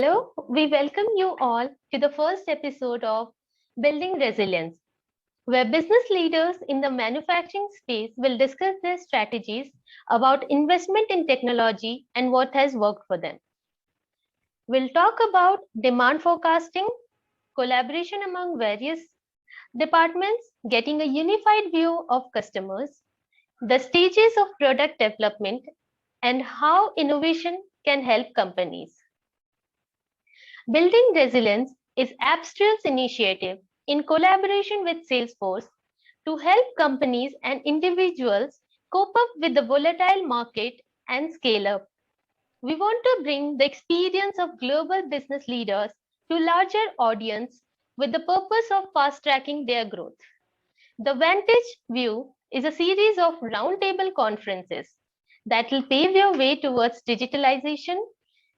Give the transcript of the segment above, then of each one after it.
Hello, we welcome you all to the first episode of Building Resilience, where business leaders in the manufacturing space will discuss their strategies about investment in technology and what has worked for them. We'll talk about demand forecasting, collaboration among various departments, getting a unified view of customers, the stages of product development, and how innovation can help companies. Building Resilience is Apstrel's initiative in collaboration with Salesforce to help companies and individuals cope up with the volatile market and scale up. We want to bring the experience of global business leaders to larger audience with the purpose of fast-tracking their growth. The Vantage View is a series of roundtable conferences that will pave your way towards digitalization,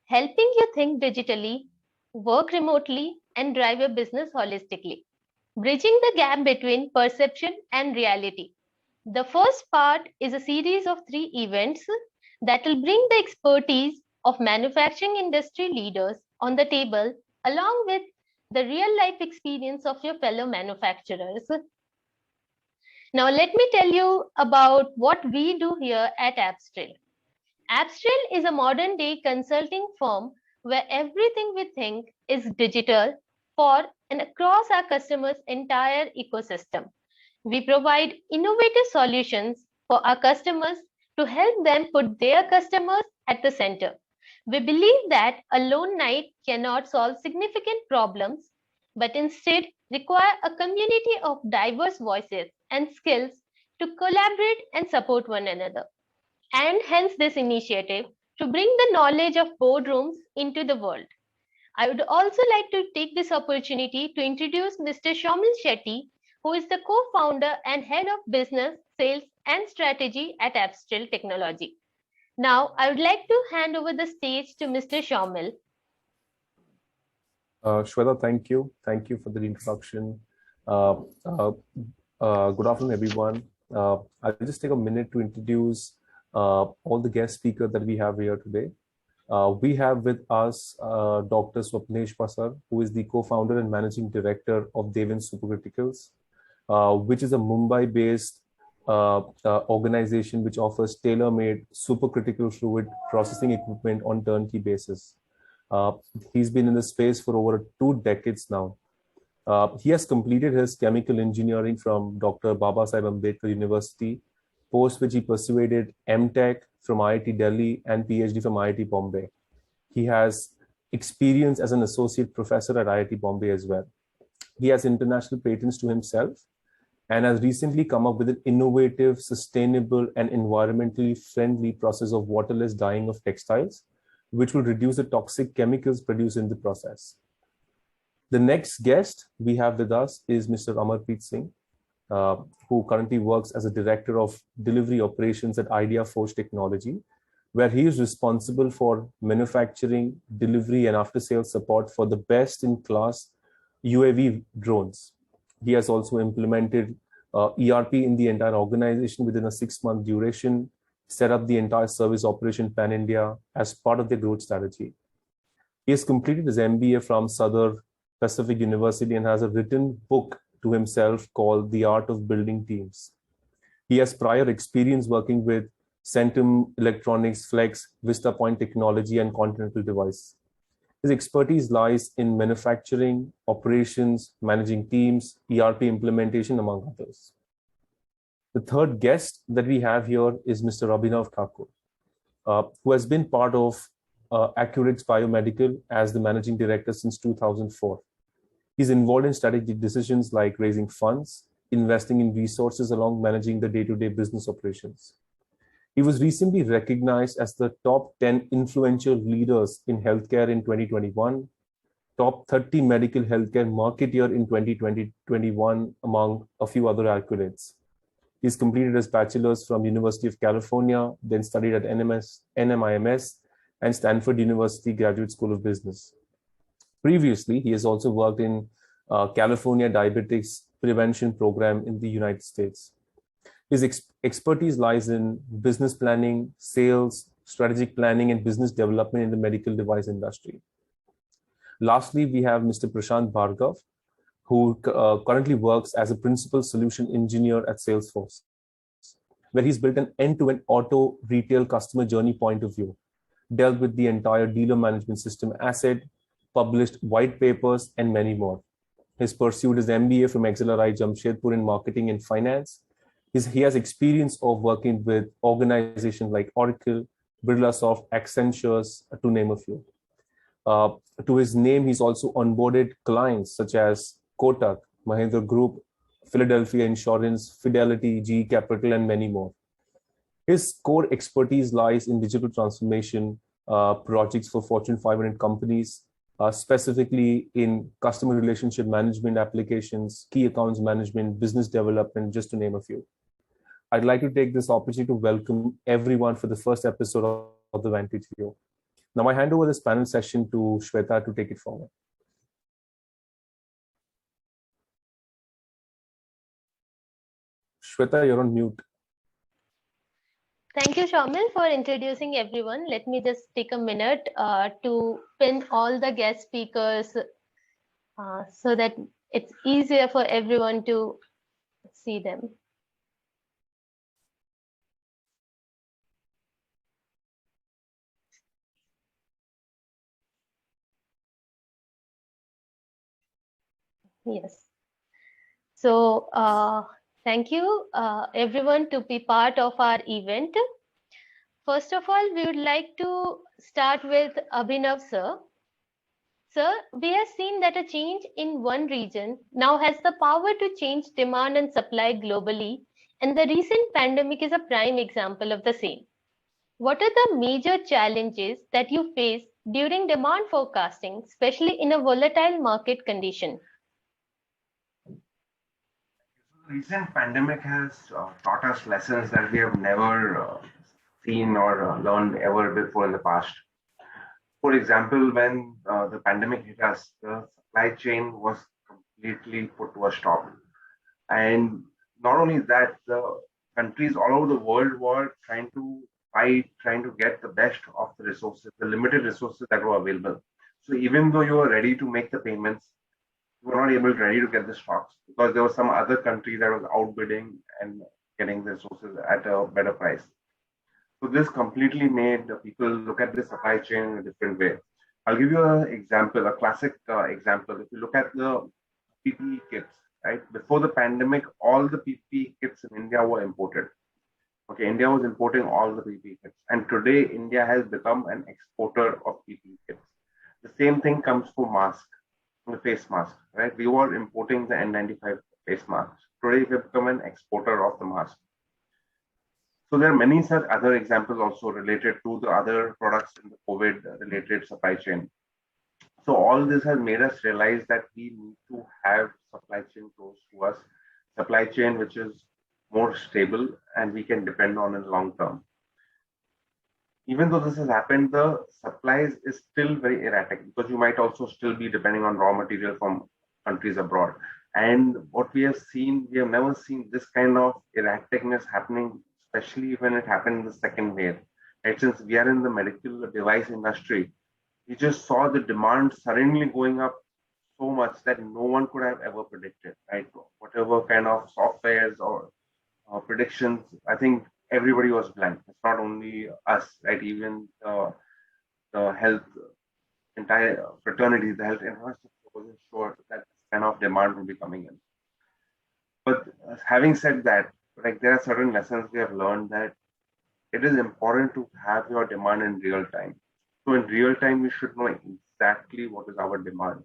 helping you think digitally, work remotely, and drive your business holistically, bridging the gap between perception and reality. The first part is a series of 3 events that will bring the expertise of manufacturing industry leaders on the table, along with the real life experience of your fellow manufacturers. Now, let me tell you about what we do here at Apstrel. Apstrel is a modern day consulting firm where everything we think is digital for and across our customers' entire ecosystem. We provide innovative solutions for our customers to help them put their customers at the center. We believe that a lone knight cannot solve significant problems, but instead require a community of diverse voices and skills to collaborate and support one another, and hence this initiative to bring the knowledge of boardrooms into the world. I would also like to take this opportunity to introduce Mr. Shaumil Shetty, who is the co-founder and head of business, sales, and strategy at Apstrel Technology. Now, I would like to hand over the stage to Mr. Shaumil. Shweta, thank you. Thank you for the introduction. Good afternoon, everyone. I'll just take a minute to introduce all the guest speakers that we have here today. We have with us Dr. Swapnesh Pasar, who is the co-founder and managing director of Devin Supercriticals, which is a Mumbai-based organization which offers tailor-made supercritical fluid processing equipment on turnkey basis. He's been in the space for over 2 decades now. He has completed his chemical engineering from Dr. Babasaheb Ambedkar University, post which he pursued MTech from IIT Delhi and PhD from IIT Bombay. He has experience as an associate professor at IIT Bombay as well. He has international patents to himself and has recently come up with an innovative, sustainable, and environmentally friendly process of waterless dyeing of textiles, which will reduce the toxic chemicals produced in the process. The next guest we have with us is Mr. Amarpreet Singh, who currently works as a director of delivery operations at Idea Forge Technology, where he is responsible for manufacturing, delivery, and after-sales support for the best-in-class UAV drones. He has also implemented ERP in the entire organization within a 6-month duration, set up the entire service operation pan-India as part of their growth strategy. He has completed his MBA from Southern Pacific University and has a written book to himself called The Art of Building Teams. He has prior experience working with Centum Electronics, Flex, VistaPoint Technology, and Continental Device. His expertise lies in manufacturing, operations, managing teams, ERP implementation, among others. The third guest that we have here is Mr. Abhinav Thakur, who has been part of Accurix Biomedical as the managing director since 2004. He's involved in strategic decisions like raising funds, investing in resources along managing the day-to-day business operations. He was recently recognized as the top 10 influential leaders in healthcare in 2021, top 30 medical healthcare marketeer in 2020-21, among a few other accolades. He's completed his bachelor's from University of California, then studied at NMIMS and Stanford University Graduate School of Business. Previously, he has also worked in California Diabetics Prevention Program in the United States. His expertise lies in business planning, sales, strategic planning, and business development in the medical device industry. Lastly, we have Mr. Prashant Bhargav, who currently works as a principal solution engineer at Salesforce, where he's built an end-to-end auto retail customer journey point of view, dealt with the entire dealer management system asset, published white papers, and many more. He's pursued his MBA from XLRI Jamshedpur in marketing and finance. He has experience of working with organizations like Oracle, BirlaSoft, Accenture, to name a few. Uh, to his name, he's also onboarded clients such as Kotak, Mahindra Group, Philadelphia Insurance, Fidelity, GE Capital, and many more. His core expertise lies in digital transformation projects for Fortune 500 companies, specifically in customer relationship management applications, key accounts management, business development, just to name a few. I'd like to take this opportunity to welcome everyone for the first episode of the Vantage View. Now, I hand over this panel session to Shweta to take it forward. Shweta, you're on mute. Thank you, Shamil, for introducing everyone. Let me just take a minute to pin all the guest speakers so that it's easier for everyone to see them. Yes. So thank you everyone to be part of our event. First of all, we would like to start with Abhinav sir. Sir, we have seen that a change in one region now has the power to change demand and supply globally, and the recent pandemic is a prime example of the same. What are the major challenges that you face during demand forecasting, especially in a volatile market condition? The recent pandemic has taught us lessons that we have never seen or learned ever before in the past. For example, when the pandemic hit us, the supply chain was completely put to a stop. And not only that, the countries all over the world were trying to fight, trying to get the best of the resources, the limited resources that were available. So even though you were ready to make the payments, you were not able ready to get the stocks because there was some other country that was outbidding and getting the resources at a better price. So this completely made people look at the supply chain in a different way. I'll give you an example, a classic example. If you look at the PPE kits, right? Before the pandemic, all the PPE kits in India were imported. Okay, India was importing all the PPE kits. And today, India has become an exporter of PPE kits. The same thing comes for masks, the face mask, right? We were importing the N95 face masks. Today, we have become an exporter of the mask. So there are many such other examples also related to the other products in the COVID-related supply chain. So all this has made us realize that we need to have supply chain close to us, supply chain which is more stable and we can depend on in long term. Even though this has happened, the supplies is still very erratic because you might also still be depending on raw material from countries abroad. And what we have seen, we have never seen this kind of erraticness happening, especially when it happened in the second wave. Right? Since we are in the medical device industry, we just saw the demand suddenly going up so much that no one could have ever predicted, right? Whatever kind of softwares or predictions, I think everybody was blank. It's not only us, right? Even the health, entire fraternity, the health infrastructure wasn't sure that this kind of demand would be coming in. But having said that, like there are certain lessons we have learned that it is important to have your demand in real time. So in real time, we should know exactly what is our demand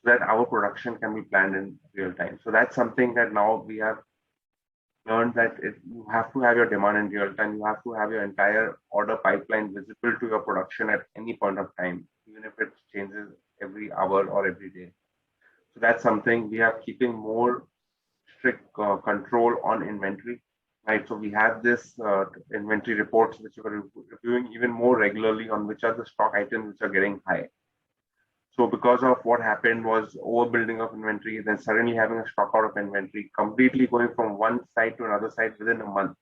so that our production can be planned in real time. So that's something that now we have learned that you have to have your demand in real time. You have to have your entire order pipeline visible to your production at any point of time, even if it changes every hour or every day. So that's something we are keeping more strict control on inventory, right? So we have this inventory reports which we're reviewing even more regularly on which are the stock items which are getting high. So because of what happened was overbuilding of inventory, then suddenly having a stock out of inventory, completely going from one side to another side within a month.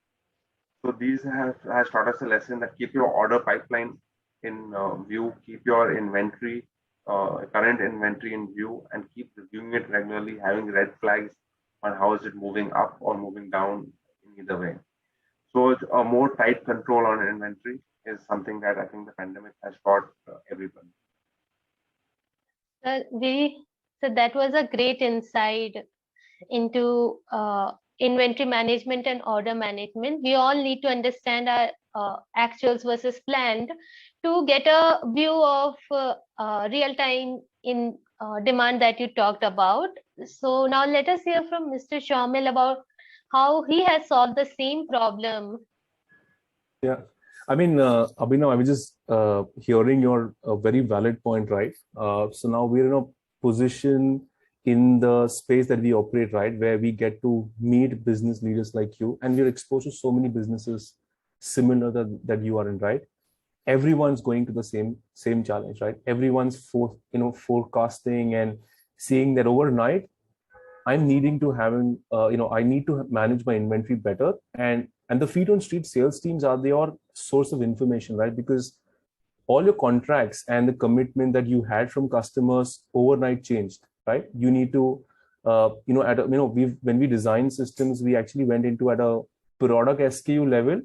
So these has taught us a lesson that keep your order pipeline in view, keep your inventory current inventory in view and keep reviewing it regularly, having red flags on how is it moving up or moving down in either way. So a more tight control on inventory is something that I think the pandemic has taught everybody. So that was a great insight into inventory management and order management. We all need to understand our actuals versus planned to get a view of real time in demand that you talked about. So now let us hear from Mr. Shamil about how he has solved the same problem. Yeah, I mean, Abhinav, I was just hearing your very valid point, right? So now we're in a position in the space that we operate, right, where we get to meet business leaders like you, and we're exposed to so many businesses similar that you are in, right? Everyone's going to the same challenge, right? Everyone's forecasting and seeing that overnight I'm needing to I need to manage my inventory better, and the feet on street sales teams are your source of information, right? Because all your contracts and the commitment that you had from customers overnight changed, right? You need to when we design systems, we actually went into at a product SKU level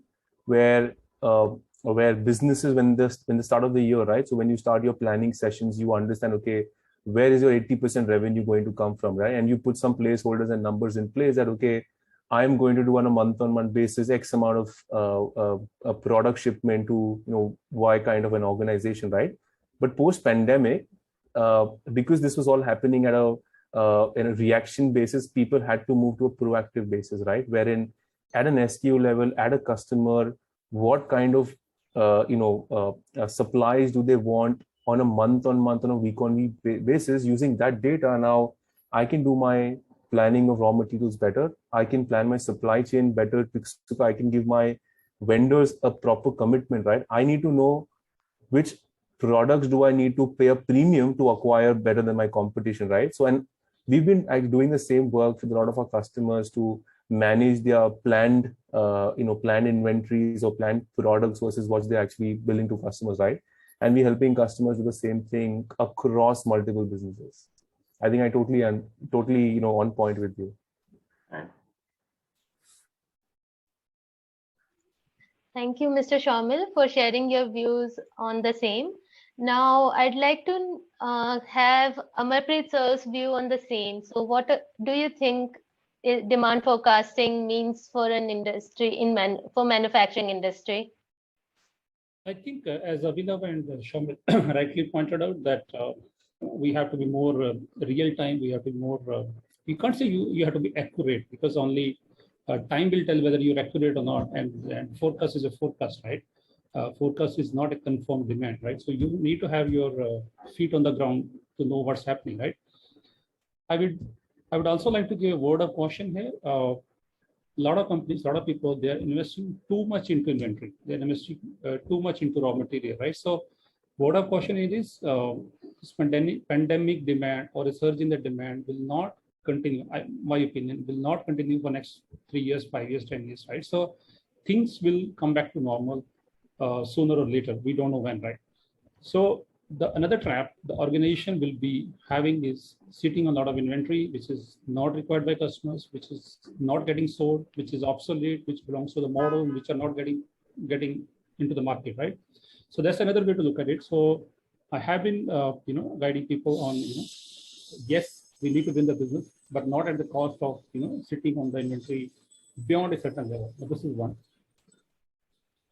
where businesses, when the start of the year, right? So when you start your planning sessions, you understand, okay, where is your 80% revenue going to come from, right? And you put some placeholders and numbers in place that, okay, I'm going to do on a month-on-month basis X amount of a product shipment to Y kind of an organization, right? But post-pandemic, because this was all happening at in a reaction basis, people had to move to a proactive basis, right? Wherein at an SKU level, at a customer, what kind of supplies do they want on a month-on-month, on a week-on-week basis? Using that data, now I can do my planning of raw materials better. I can plan my supply chain better, so I can give my vendors a proper commitment, right? I need to know which products do I need to pay a premium to acquire better than my competition, right? So, and we've been doing the same work with a lot of our customers to manage their planned inventories or planned products versus what they're actually billing to customers, right? And we're helping customers do the same thing across multiple businesses. I think I totally on point with you. Thank you, Mr. Shamil, for sharing your views on the same. Now, I'd like to have Amarpreet sir's view on the same. So what do you think demand forecasting means for an industry for manufacturing industry? I think as Abhinav and Shamil rightly pointed out, that we have to be more real time. We have to be more, you can't say you have to be accurate, because only time will tell whether you're accurate or not. And forecast is a forecast, right? Forecast is not a confirmed demand, right? So you need to have your feet on the ground to know what's happening, right? I would also like to give a word of caution here. A lot of companies, a lot of people, they're investing too much into inventory. They're investing too much into raw material, right? So word of caution is this pandemic demand or a surge in the demand will not continue. My opinion, will not continue for next 3 years, 5 years, 10 years, right? So things will come back to normal sooner or later. We don't know when, right? So another trap the organization will be having is sitting on a lot of inventory, which is not required by customers, which is not getting sold, which is obsolete, which belongs to the model, which are not getting into the market, right? So that's another way to look at it. So I have been, guiding people on, yes, we need to win the business, but not at the cost of, sitting on the inventory beyond a certain level. But this is one.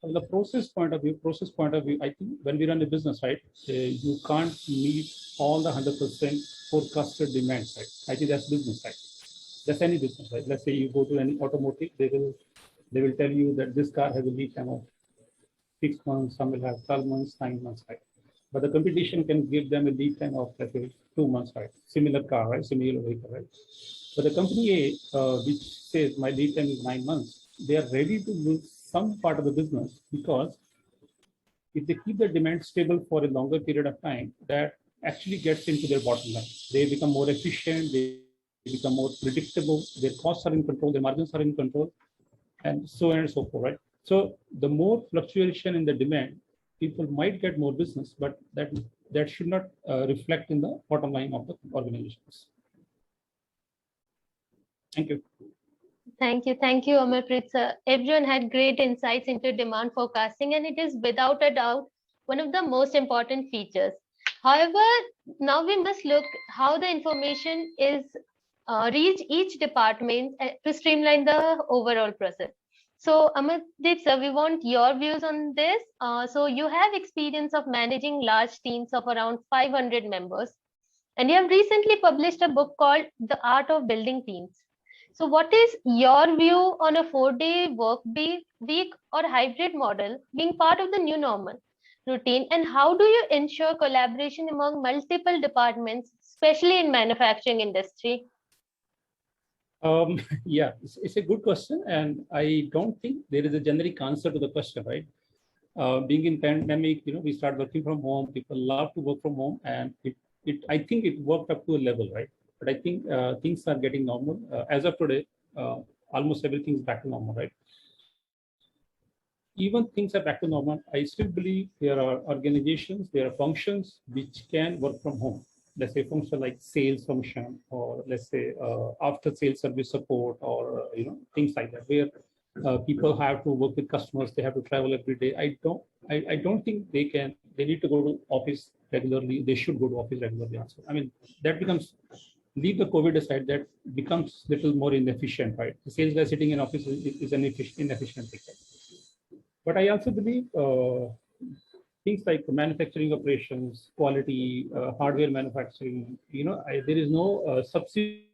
From the process point of view, I think when we run a business, right, you can't meet all the 100% forecasted demand, right? I think that's business, right? That's any business, right? Let's say you go to any automotive, they will tell you that this car has a lead time of 6 months, some will have 12 months, 9 months, right? But the competition can give them a lead time of, let's say, 2 months, right? Similar car, right? Similar vehicle, right? But the company A, which says my lead time is 9 months, they are ready to lose some part of the business, because if they keep the demand stable for a longer period of time, that actually gets into their bottom line. They become more efficient, they become more predictable, their costs are in control, their margins are in control, and so on and so forth, right? So the more fluctuation in the demand, people might get more business, but that that should not reflect in the bottom line of the organizations. Thank you. Thank you, Amarpreet sir. Everyone had great insights into demand forecasting, and it is without a doubt one of the most important features. However, now we must look how the information is reach each department to streamline the overall process. So, Amarpreet sir, we want your views on this. So, you have experience of managing large teams of around 500 members, and you have recently published a book called The Art of Building Teams. So what is your view on a 4-day work week or hybrid model being part of the new normal routine? And how do you ensure collaboration among multiple departments, especially in manufacturing industry? Yeah, it's a good question. And I don't think there is a generic answer to the question, right? Being in pandemic, we start working from home. People love to work from home, and I think it worked up to a level, right? But I think things are getting normal. As of today, almost everything is back to normal, right? Even things are back to normal, I still believe there are organizations, there are functions which can work from home. Let's say function like sales function, or let's say after sales service support, or things like that, where people have to work with customers, they have to travel every day. I don't think they need to go to office regularly. They should go to office regularly also. I mean, that becomes, leave the COVID aside, that becomes little more inefficient, right? The sales guy sitting in office is an inefficient thing. But I also believe things like manufacturing operations, quality, hardware manufacturing, there is no substitute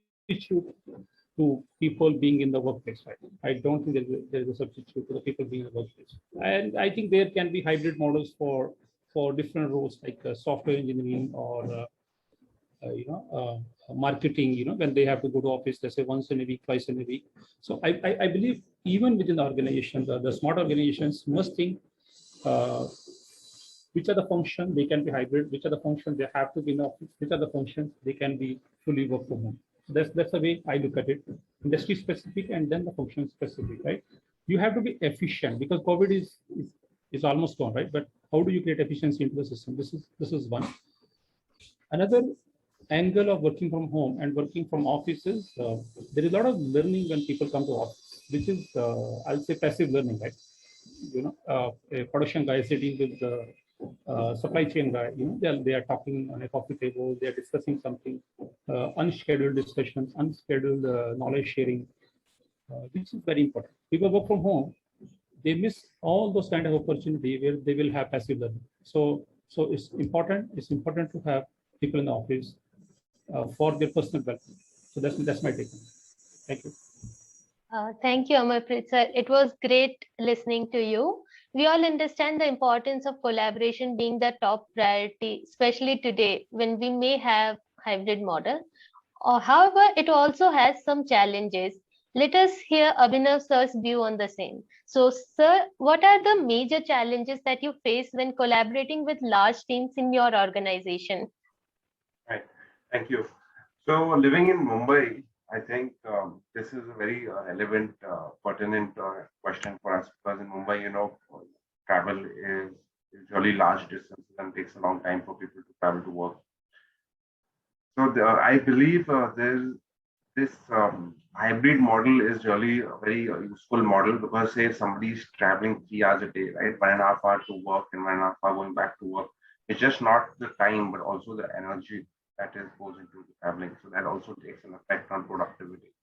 to people being in the workplace, right? I don't think there is a substitute to the people being in the workplace. And I think there can be hybrid models for different roles, like software engineering, or marketing, when they have to go to office, let's say once in a week, twice in a week. So I believe even within the organization, the smart organizations must think which are the functions they can be hybrid, which are the functions they have to be in office, which are the functions they can be fully work from home. So that's the way I look at it. Industry specific and then the function specific, right? You have to be efficient because COVID is almost gone, right? But how do you create efficiency into the system? This is one. Another angle of working from home and working from offices, there is a lot of learning when people come to office, which is I'll say passive learning, right? A production guy sitting with the supply chain guy, they are talking on a coffee table, they are discussing something, unscheduled discussions, unscheduled knowledge sharing, which is very important. People work from home, they miss all those kind of opportunity where they will have passive learning. So it's important to have people in the office for their personal welfare. So that's my take. Thank you. Thank you, Amarpreet sir. It was great listening to you. We all understand the importance of collaboration being the top priority, especially today when we may have hybrid model. However, it also has some challenges. Let us hear Abhinav sir's view on the same. So, sir, what are the major challenges that you face when collaborating with large teams in your organization? Right. Thank you. So, living in Mumbai, I think this is a very relevant, pertinent question for us, because in Mumbai, travel is usually large distances and takes a long time for people to travel to work. So I believe this hybrid model is really a very useful model, because say somebody is traveling 3 hours a day, right, 1.5 hours to work and 1.5 hours going back to work. It's just not the time, but also the energy that goes into the traveling. So that also takes an effect on productivity.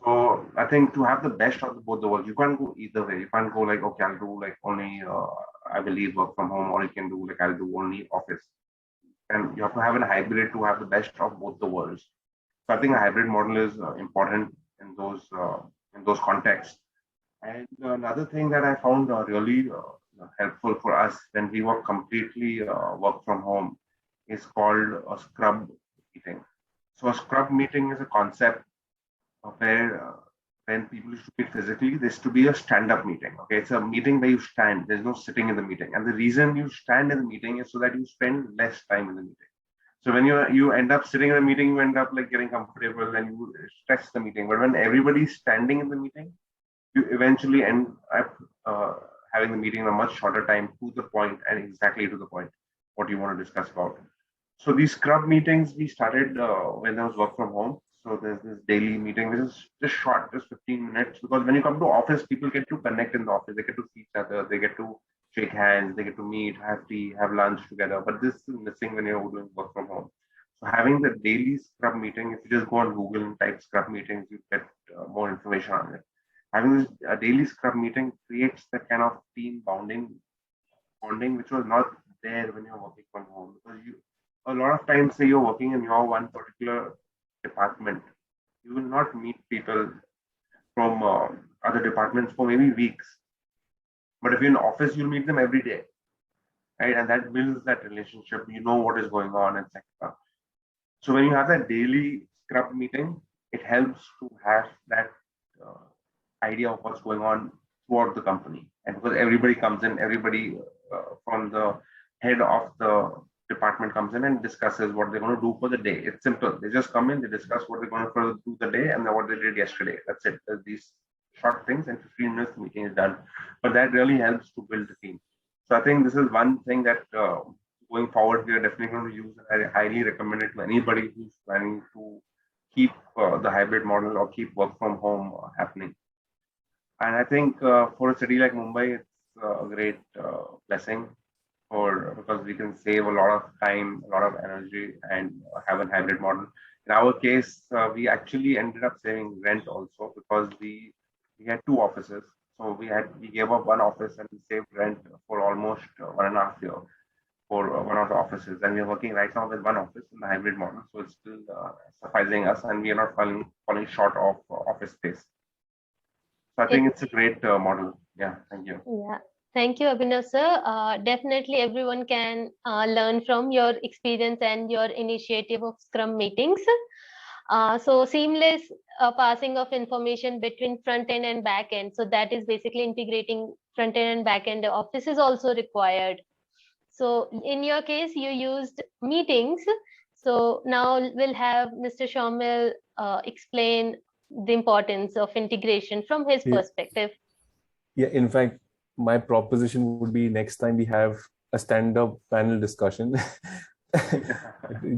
So I think to have the best of both the worlds, you can't go either way. You can't go like, okay, I'll do like only I believe work from home, or you can do like I'll do only office. And you have to have a hybrid to have the best of both the worlds. So I think a hybrid model is important in those contexts. And another thing that I found really helpful for us when we were completely work from home is called a scrub meeting. So a scrub meeting is a concept where when people used to meet physically, there's to be a stand-up meeting. Okay, it's a meeting where you stand. There's no sitting in the meeting, and the reason you stand in the meeting is so that you spend less time in the meeting. So when you end up sitting in a meeting, you end up like getting comfortable and you stress the meeting. But when everybody's standing in the meeting, you eventually end up having the meeting in a much shorter time, to the point and exactly to the point. what you want to discuss about. So these scrub meetings we started when there was work from home. So there's this daily meeting, which is just short, just 15 minutes. Because when you come to office, people get to connect in the office. They get to see each other. They get to shake hands. They get to meet, have tea, have lunch together. But this is missing when you're doing work from home. So having the daily scrub meeting, if you just go on Google and type scrub meetings, you get more information on it. Having this daily scrub meeting creates that kind of team bonding, which was not there when you're working from home. Because a lot of times, say you're working in your one particular department, you will not meet people from other departments for maybe weeks. But if you're in office, you'll meet them every day, right? And that builds that relationship. You know what is going on, etc. So when you have that daily scrub meeting, it helps to have that idea of what's going on throughout the company. And because everybody comes in, everybody from the head of the department comes in and discusses what they're going to do for the day. It's simple. They just come in, they discuss what they're going to do the day and what they did yesterday. That's it. There's these short things, and 15 minutes the meeting is done. But that really helps to build the team. So I think this is one thing that going forward, we are definitely going to use. And I highly recommend it to anybody who's planning to keep the hybrid model or keep work from home happening. And I think for a city like Mumbai, it's a great blessing. Because we can save a lot of time, a lot of energy, and have a hybrid model. In our case, we actually ended up saving rent also because we had two offices. So we gave up one office and we saved rent for almost 1.5 years for one of the offices. And we're working right now with one office in the hybrid model. So it's still sufficing us, and we are not falling short of office space. So I think it's a great model. Yeah, thank you. Yeah. Thank you, Abhinav sir. Definitely everyone can learn from your experience and your initiative of Scrum meetings. So seamless passing of information between front end and back end. So that is basically integrating front end and back end. The office is also required. So in your case, you used meetings. So now we'll have Mr. Shaumil explain the importance of integration from his perspective. Yeah, in fact, my proposition would be next time we have a stand-up panel discussion,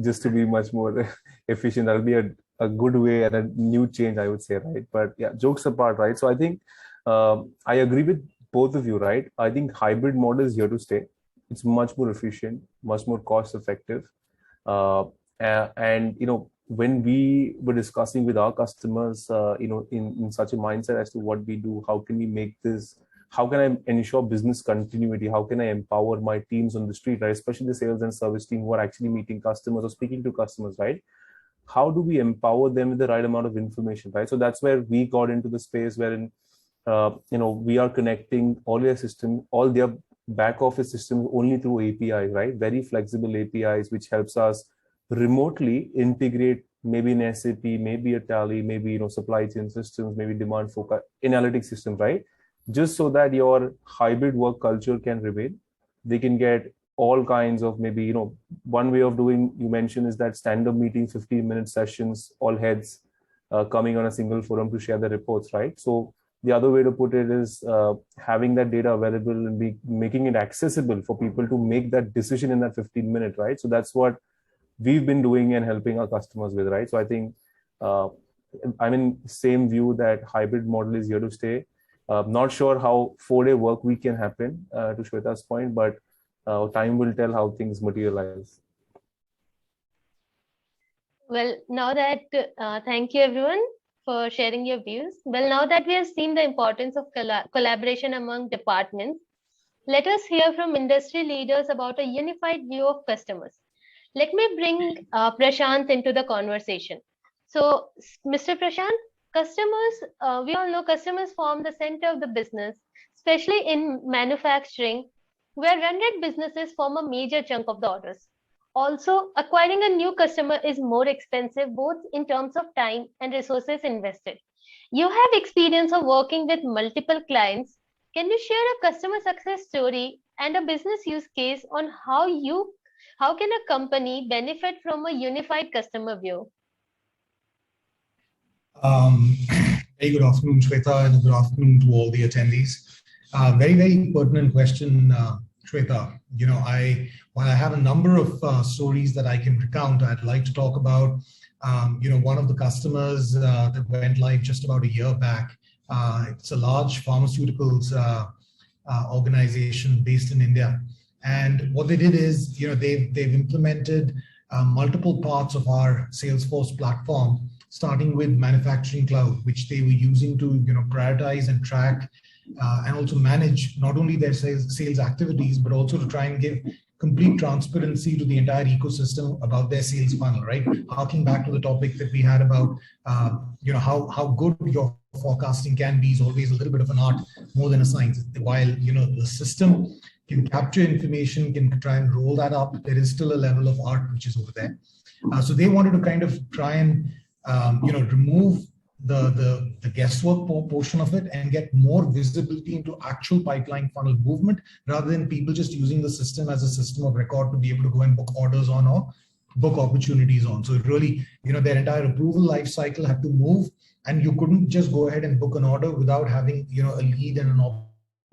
just to be much more efficient. That'll be a good way and a new change, I would say, right? But yeah, jokes apart, right? So I think I agree with both of you, right? I think hybrid model is here to stay. It's much more efficient, much more cost-effective, and when we were discussing with our customers, in such a mindset as to what we do, how can we make this. How can I ensure business continuity? How can I empower my teams on the street, right? Especially the sales and service team who are actually meeting customers or speaking to customers, right? How do we empower them with the right amount of information, right? So that's where we got into the space wherein, we are connecting all their system, all their back office systems only through APIs, right? Very flexible APIs, which helps us remotely integrate maybe an SAP, maybe a Tally, maybe, supply chain systems, maybe demand forecast, analytics system, right? Just so that your hybrid work culture can remain. They can get all kinds of maybe, one way of doing, you mentioned, is that stand-up meeting, 15-minute sessions, all heads coming on a single forum to share the reports, right? So the other way to put it is having that data available and making it accessible for people to make that decision in that 15-minute, right? So that's what we've been doing and helping our customers with, right? So I think I'm in same view that hybrid model is here to stay. Not sure how 4-day work week can happen, to Shweta's point, but time will tell how things materialize. Well, now that, thank you everyone for sharing your views. Well, now that we have seen the importance of collaboration among departments, let us hear from industry leaders about a unified view of customers. Let me bring Prashant into the conversation. So, Mr. Prashant, customers, we all know customers form the center of the business, especially in manufacturing, where run rate businesses form a major chunk of the orders. Also, acquiring a new customer is more expensive, both in terms of time and resources invested. You have experience of working with multiple clients. Can you share a customer success story and a business use case on how can a company benefit from a unified customer view? Very good afternoon, Shweta, and good afternoon to all the attendees. Very, very pertinent question, Shweta. While I have a number of stories that I can recount, I'd like to talk about, one of the customers that went live just about a year back. It's a large pharmaceuticals organization based in India. And what they did is, they've implemented multiple parts of our Salesforce platform, starting with Manufacturing Cloud, which they were using to, prioritize and track and also manage not only their sales activities, but also to try and give complete transparency to the entire ecosystem about their sales funnel, right? Harking back to the topic that we had about, how good your forecasting can be is always a little bit of an art more than a science. While, the system can capture information, can try and roll that up, there is still a level of art which is over there. So they wanted to kind of try and, remove the guesswork portion of it and get more visibility into actual pipeline funnel movement, rather than people just using the system as a system of record to be able to go and book orders on or book opportunities on. So it really, their entire approval life cycle had to move, and you couldn't just go ahead and book an order without having, a lead and an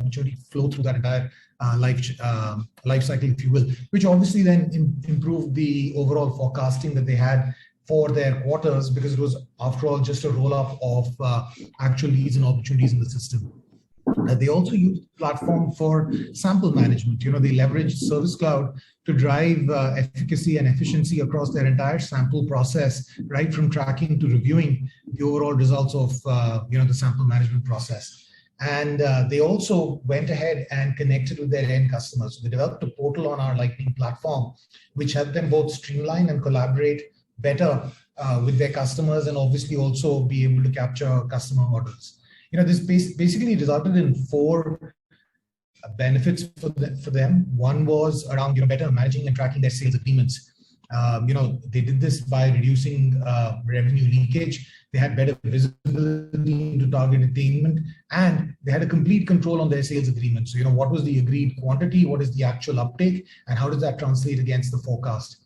opportunity flow through that entire life cycle, if you will, which obviously then improved the overall forecasting that they had for their quarters, because it was, after all, just a roll-up of actual leads and opportunities in the system. They also used the platform for sample management. They leveraged Service Cloud to drive efficacy and efficiency across their entire sample process, right from tracking to reviewing the overall results of the sample management process. And they also went ahead and connected with their end customers. So they developed a portal on our Lightning platform, which helped them both streamline and collaborate better with their customers, and obviously also be able to capture customer orders. This basically resulted in 4 benefits for them. One was around better managing and tracking their sales agreements. They did this by reducing revenue leakage. They had better visibility into target attainment, and they had a complete control on their sales agreements. So, what was the agreed quantity, what is the actual uptake, and how does that translate against the forecast?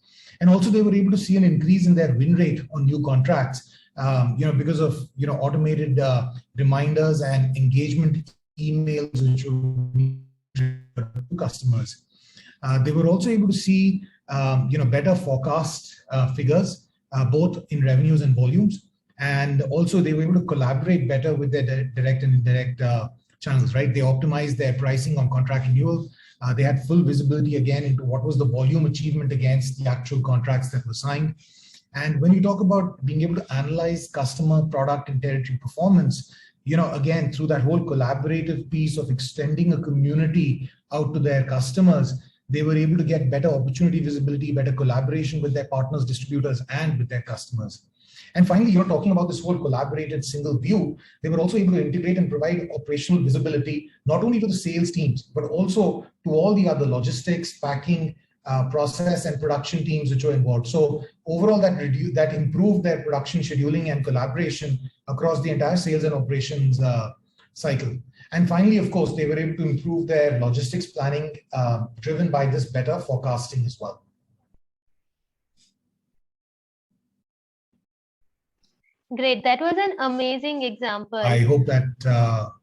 And also they were able to see an increase in their win rate on new contracts, because of, automated reminders and engagement emails which were to customers. They were also able to see, better forecast figures, both in revenues and volumes. And also they were able to collaborate better with their direct and indirect channels, right? They optimized their pricing on contract renewal. They had full visibility again into what was the volume achievement against the actual contracts that were signed. And when you talk about being able to analyze customer, product, and territory performance, again, through that whole collaborative piece of extending a community out to their customers, they were able to get better opportunity visibility, better collaboration with their partners, distributors, and with their customers. And finally, talking about this whole collaborated single view, they were also able to integrate and provide operational visibility, not only to the sales teams, but also to all the other logistics, packing, process, and production teams which were involved. So overall, that improved their production scheduling and collaboration across the entire sales and operations cycle. And finally, of course, they were able to improve their logistics planning, driven by this better forecasting as well. Great. That was an amazing example. I hope that,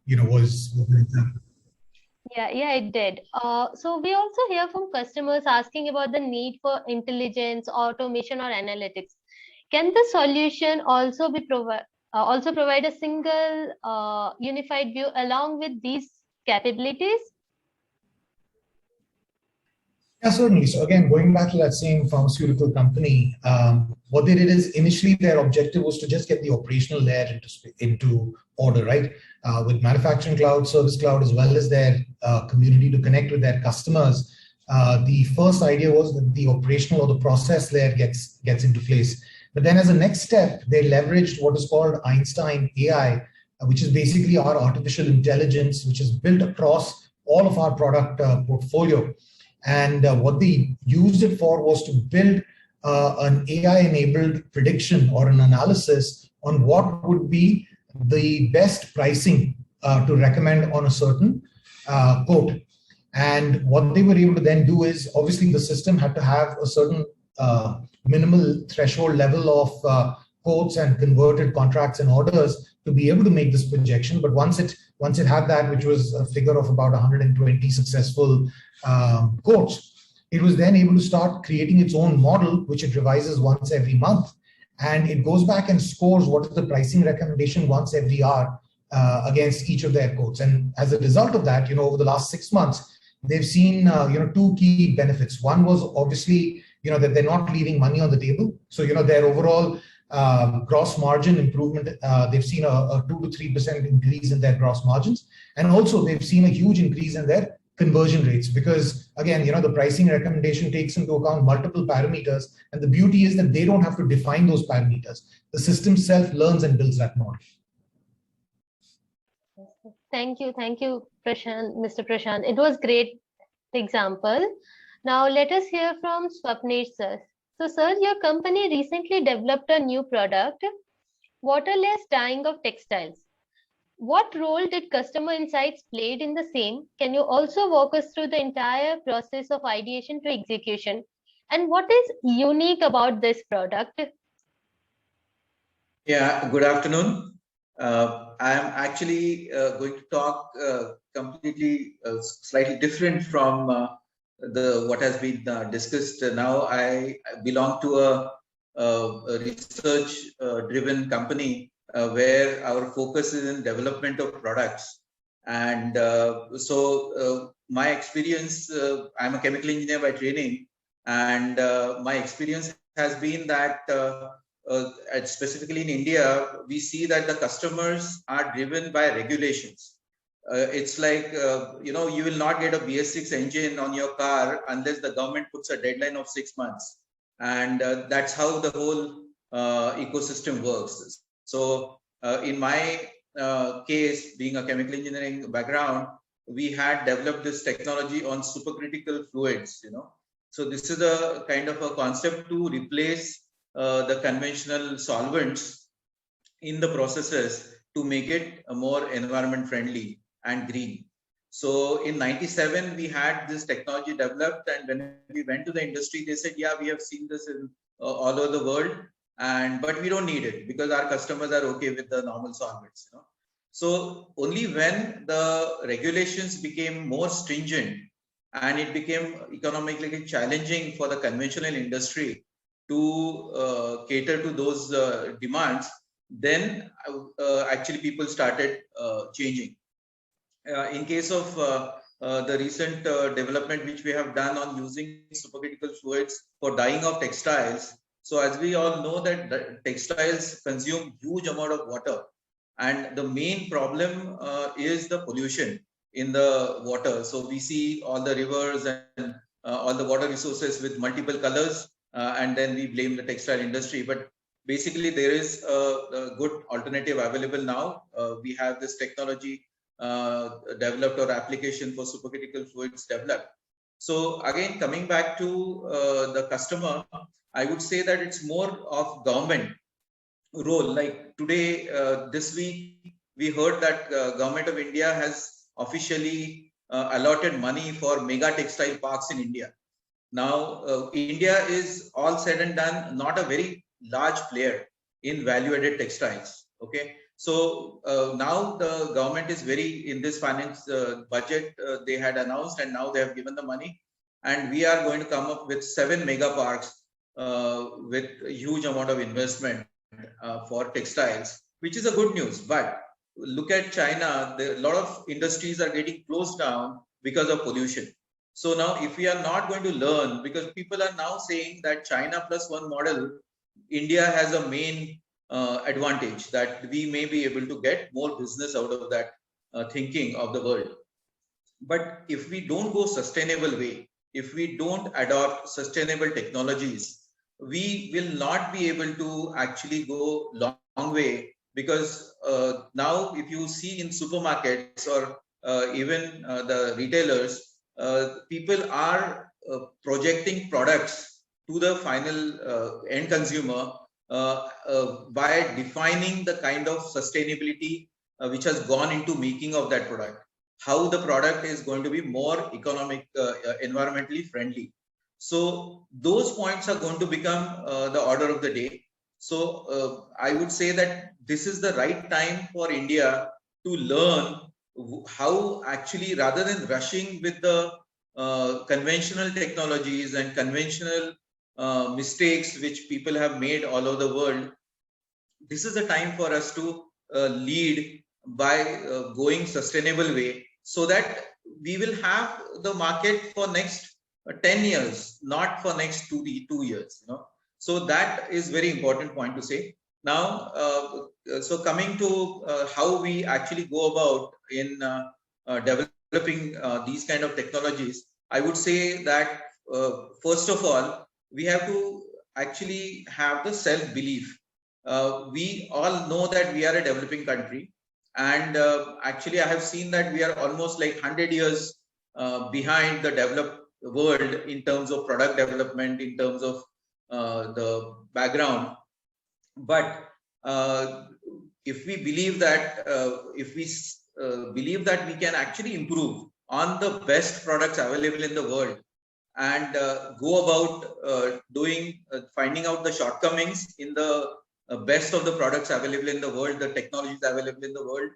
was an example. Yeah, it did. So we also hear from customers asking about the need for intelligence, automation, or analytics. Can the solution also provide a single unified view along with these capabilities? Yeah, certainly. So again, going back to that same pharmaceutical company, what they did is initially their objective was to just get the operational layer into order, right? With Manufacturing Cloud, Service Cloud, as well as their community to connect with their customers. The first idea was that the operational or the process layer gets into place. But then as a next step, they leveraged what is called Einstein AI, which is basically our artificial intelligence, which is built across all of our product portfolio. And what they used it for was to build an AI-enabled prediction or an analysis on what would be the best pricing to recommend on a certain quote. And what they were able to then do is, obviously the system had to have a certain minimal threshold level of quotes and converted contracts and orders to be able to make this projection. But once once it had that, which was a figure of about 120 successful quotes, it was then able to start creating its own model, which it revises once every month. And it goes back and scores what is the pricing recommendation once every hour against each of their quotes. And as a result of that, over the last 6 months, they've seen, two key benefits. One was obviously, that they're not leaving money on the table. So, their overall gross margin improvement, they've seen a 2 to 3% increase in their gross margins. And also they've seen a huge increase in their conversion rates, because again, the pricing recommendation takes into account multiple parameters. And the beauty is that they don't have to define those parameters. The system self learns and builds that model. Thank you, Prashant, Mr. Prashant. It was great example. Now let us hear from Swapnesh sir. So sir, your company recently developed a new product, waterless dyeing of textiles. What role did customer insights played in the same? Can you also walk us through the entire process of ideation to execution? And what is unique about this product? Yeah, good afternoon. I am actually going to talk completely slightly different from what has been discussed. Now I belong to a research-driven company where our focus is in development of products. And so my experience, I'm a chemical engineer by training, and my experience has been that specifically in India, we see that the customers are driven by regulations. It's like, you will not get a BS6 engine on your car unless the government puts a deadline of 6 months. And that's how the whole ecosystem works. So in my case, being a chemical engineering background, we had developed this technology on supercritical fluids, So this is a kind of a concept to replace the conventional solvents in the processes to make it more environment friendly and green. So in 97, we had this technology developed, and when we went to the industry, they said, yeah, we have seen this in all over the world, but we don't need it because our customers are okay with the normal solvents. So only when the regulations became more stringent and it became economically challenging for the conventional industry to cater to those demands, then actually people started changing. In case of the recent development which we have done on using supercritical fluids for dyeing of textiles. So as we all know that textiles consume huge amount of water, and the main problem is the pollution in the water. So we see all the rivers and all the water resources with multiple colors, and then we blame the textile industry. But basically there is a good alternative available now. We have this technology developed, or application for supercritical fluids developed. So again, coming back to the customer, I would say that it's more of government role. Like today, this week, we heard that Government of India has officially allotted money for mega textile parks in India. Now, India is all said and done not a very large player in value-added textiles. Okay. So now the government is in this finance budget, they had announced, and now they have given the money, and we are going to come up with 7 mega parks with a huge amount of investment for textiles, which is a good news. But look at China, a lot of industries are getting closed down because of pollution. So now if we are not going to learn, because people are now saying that China plus one model, India has a main advantage, that we may be able to get more business out of that thinking of the world. But if we don't go sustainable way, if we don't adopt sustainable technologies, we will not be able to actually go long way. Because now if you see in supermarkets or even the retailers, people are projecting products to the final end consumer by defining the kind of sustainability which has gone into making of that product, how the product is going to be more economic, environmentally friendly. So those points are going to become the order of the day. So I would say that this is the right time for India to learn how actually, rather than rushing with the conventional technologies and conventional mistakes which people have made all over the world, this is a time for us to lead by going sustainable way, so that we will have the market for next 10 years, not for next 2 years, so that is very important point to say. Now so coming to how we actually go about in developing these kind of technologies, I would say that first of all, we have to actually have the self belief. We all know that we are a developing country, and actually I have seen that we are almost like 100 years behind the developed world in terms of product development, in terms of the background. But if we believe that we can actually improve on the best products available in the world, and go about finding out the shortcomings in the best of the products available in the world, the technologies available in the world,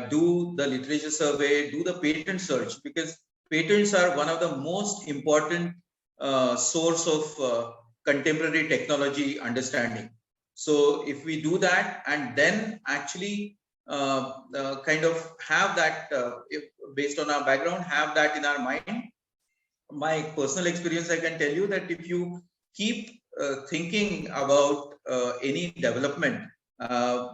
do the literature survey, do the patent search, because patents are one of the most important source of contemporary technology understanding. So if we do that, and then actually kind of have that, based on our background, have that in our mind. My personal experience, I can tell you that if you keep thinking about any development, I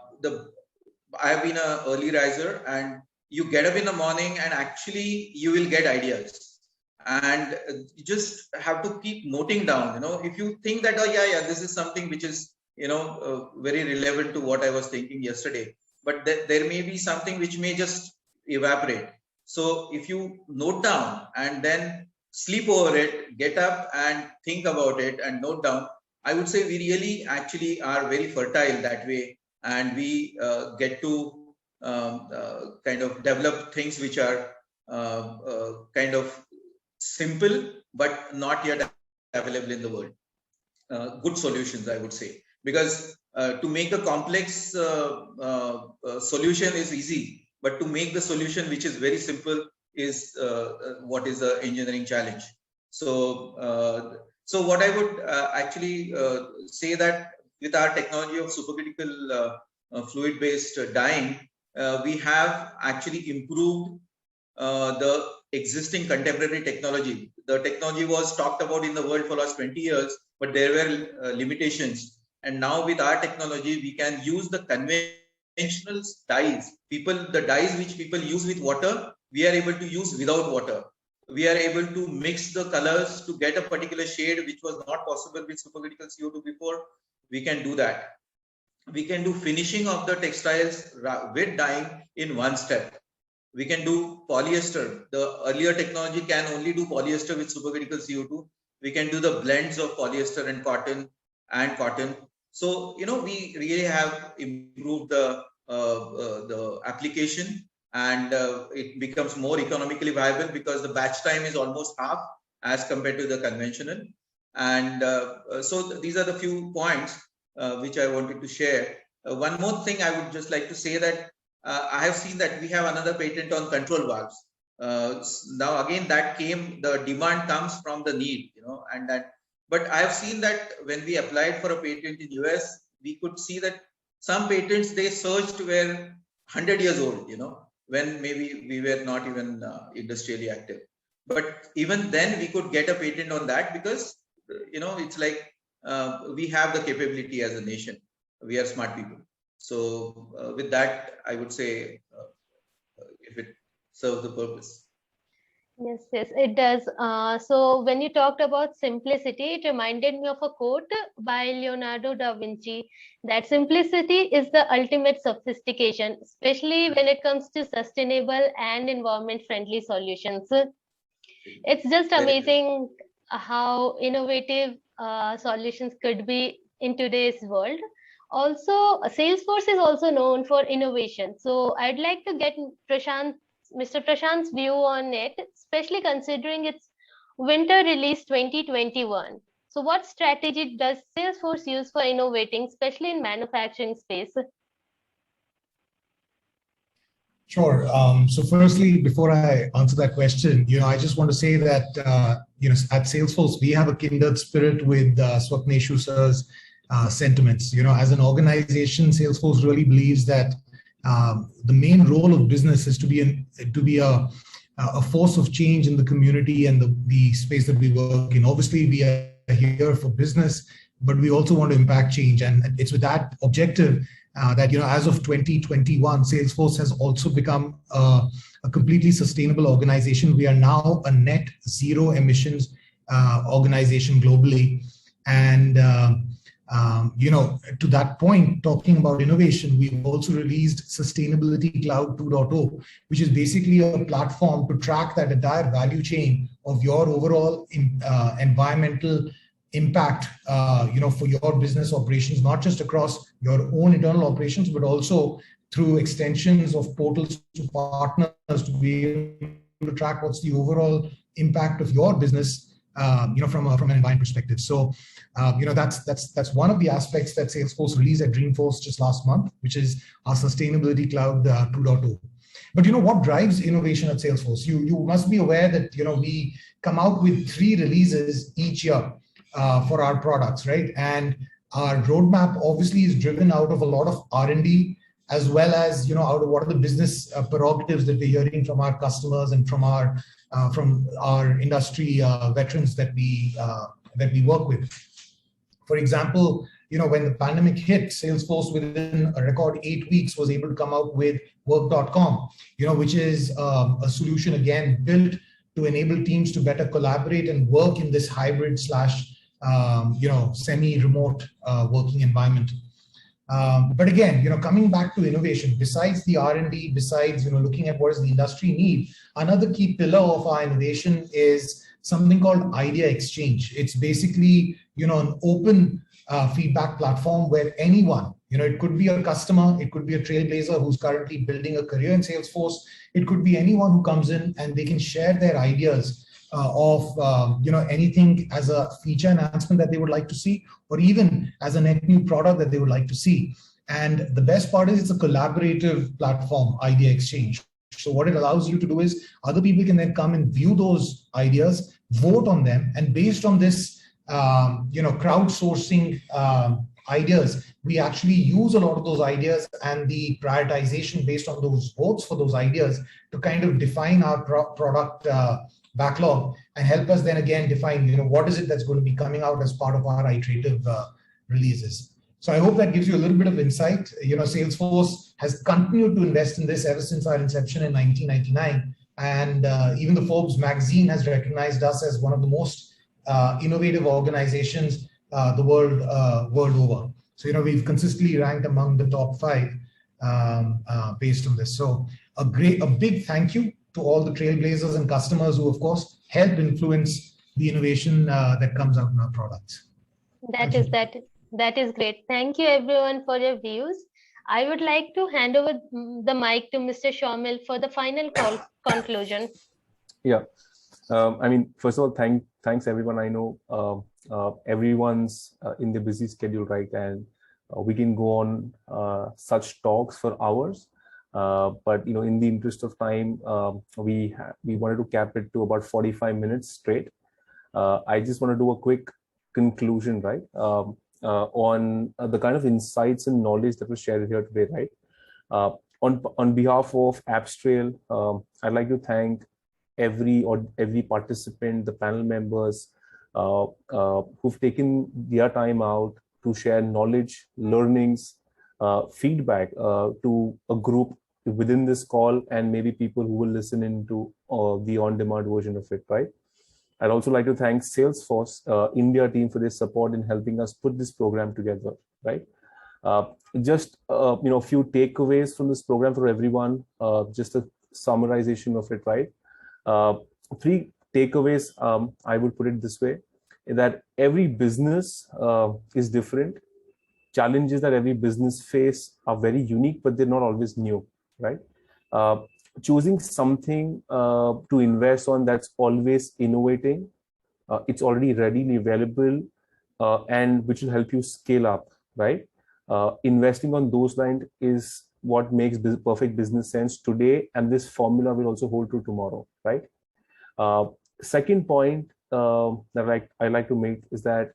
have been an early riser, and you get up in the morning and actually you will get ideas, and you just have to keep noting down. If you think that, oh yeah, this is something which is very relevant to what I was thinking yesterday, but there may be something which may just evaporate. So if you note down and then sleep over it, get up and think about it and note down, I would say we really actually are very fertile that way, and we get to kind of develop things which are kind of simple but not yet available in the world. Good solutions, I would say, because to make a complex solution is easy, but to make the solution which is very simple is what is the engineering challenge. So so what I would actually say that with our technology of supercritical fluid based dyeing, we have actually improved the existing contemporary technology. The technology was talked about in the world for the last 20 years, but there were limitations. And now with our technology, we can use the conventional dyes. The dyes which people use with water, we are able to use without water. We are able to mix the colors to get a particular shade, which was not possible with supercritical CO2 before. We can do that. We can do finishing of the textiles with dyeing in one step. We can do polyester. The earlier technology can only do polyester with supercritical CO2. We can do the blends of polyester and cotton. So, we really have improved the application, and it becomes more economically viable because the batch time is almost half as compared to the conventional. And so these are the few points which I wanted to share. One more thing I would just like to say that I have seen that we have another patent on control valves. Now again, the demand comes from the need, but I have seen that when we applied for a patent in US, we could see that some patents they searched were 100 years old, when maybe we were not even industrially active. But even then we could get a patent on that because, it's like we have the capability as a nation. We are smart people. So with that, I would say if it serves the purpose. Yes, it does. So when you talked about simplicity, it reminded me of a quote by Leonardo da Vinci that simplicity is the ultimate sophistication, especially when it comes to sustainable and environment-friendly solutions. It's just amazing how innovative solutions could be in today's world. Also, Salesforce is also known for innovation. So I'd like to get Mr. Prashant's view on it, especially considering its winter release 2021. So what strategy does Salesforce use for innovating, especially in manufacturing space? Sure. So firstly, before I answer that question, I just want to say that, at Salesforce, we have a kindred spirit with Swapneshu sir's sentiments. As an organization, Salesforce really believes that the main role of business is to be a force of change in the community and the space that we work in. Obviously, we are here for business, but we also want to impact change. And it's with that objective that, as of 2021, Salesforce has also become a completely sustainable organization. We are now a net zero emissions organization globally. And, to that point, talking about innovation, we've also released Sustainability Cloud 2.0, which is basically a platform to track that entire value chain of your overall environmental impact, for your business operations, not just across your own internal operations, but also through extensions of portals to partners to be able to track what's the overall impact of your business, from an environment perspective. So, that's one of the aspects that Salesforce released at Dreamforce just last month, which is our Sustainability Cloud 2.0. But what drives innovation at Salesforce? You must be aware that we come out with 3 releases each year for our products, right? And our roadmap obviously is driven out of a lot of R&D, as well as out of what are the business prerogatives that we're hearing from our customers and from our industry veterans that we work with. For example, when the pandemic hit, Salesforce within a record 8 weeks was able to come out with Work.com, which is a solution again built to enable teams to better collaborate and work in this hybrid / semi-remote working environment. But again, coming back to innovation, besides the R&D, besides looking at what does the industry need, another key pillar of our innovation is something called Idea Exchange. It's basically an open feedback platform where anyone, it could be a customer, it could be a trailblazer who's currently building a career in Salesforce, it could be anyone who comes in and they can share their ideas of anything as a feature enhancement that they would like to see, or even as a net new product that they would like to see. And the best part is it's a collaborative platform, Idea Exchange. So what it allows you to do is other people can then come and view those ideas, vote on them, and based on this crowdsourcing ideas, we actually use a lot of those ideas and the prioritization based on those votes for those ideas to kind of define our product backlog and help us then again define what is it that's going to be coming out as part of our iterative releases. So I hope that gives you a little bit of insight. Salesforce has continued to invest in this ever since our inception in 1999, and even the Forbes magazine has recognized us as one of the most innovative organizations the world over. So we've consistently ranked among the top 5 based on this. So a big thank you to all the trailblazers and customers who, of course, help influence the innovation that comes out in our products. That is great. Thank you everyone for your views. I would like to hand over the mic to Mr. Shaumil for the final conclusion. Yeah. First of all, thanks everyone. I know everyone's in the busy schedule, right? And we can go on such talks for hours. But in the interest of time, we wanted to cap it to about 45 minutes straight. I just want to do a quick conclusion, right, on the kind of insights and knowledge that was shared here today, right? On behalf of AppsTrail, I'd like to thank every participant, the panel members who've taken their time out to share knowledge, learnings, feedback to a group within this call, and maybe people who will listen into the on-demand version of it, right? I'd also like to thank Salesforce India team for their support in helping us put this program together, right? Just a few takeaways from this program for everyone, just a summarization of it, right? 3 takeaways, I would put it this way, that every business is different. Challenges that every business face are very unique, but they're not always new, right? Choosing something to invest on that's always innovating, it's already readily available, and which will help you scale up, right? Investing on those lines is what makes perfect business sense today, and this formula will also hold true tomorrow, right? Second point that I like to make is that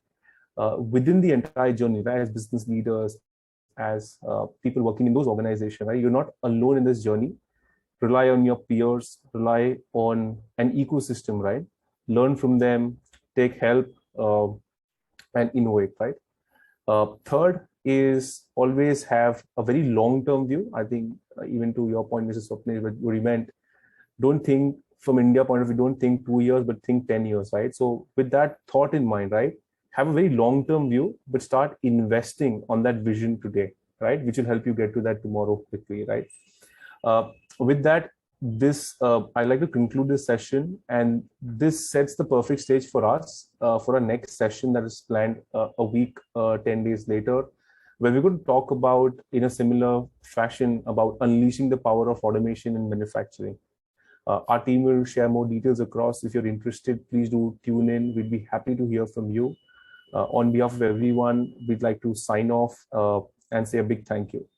within the entire journey, right, as business leaders, as people working in those organizations, right, you're not alone in this journey. Rely on your peers, rely on an ecosystem, right? Learn from them, take help, and innovate, right? Third is always have a very long-term view. I think even to your point, Mrs. Swapnesh, what you meant, don't think from India point of view, don't think 2 years, but think 10 years, right? So with that thought in mind, right, have a very long-term view, but start investing on that vision today, right? Which will help you get to that tomorrow quickly, right? With that, I'd like to conclude this session, and this sets the perfect stage for us for our next session that is planned a week, 10 days later, where we're going to talk about, in a similar fashion, about unleashing the power of automation in manufacturing. Our team will share more details across. If you're interested, please do tune in. We'd be happy to hear from you. On behalf of everyone, we'd like to sign off and say a big thank you.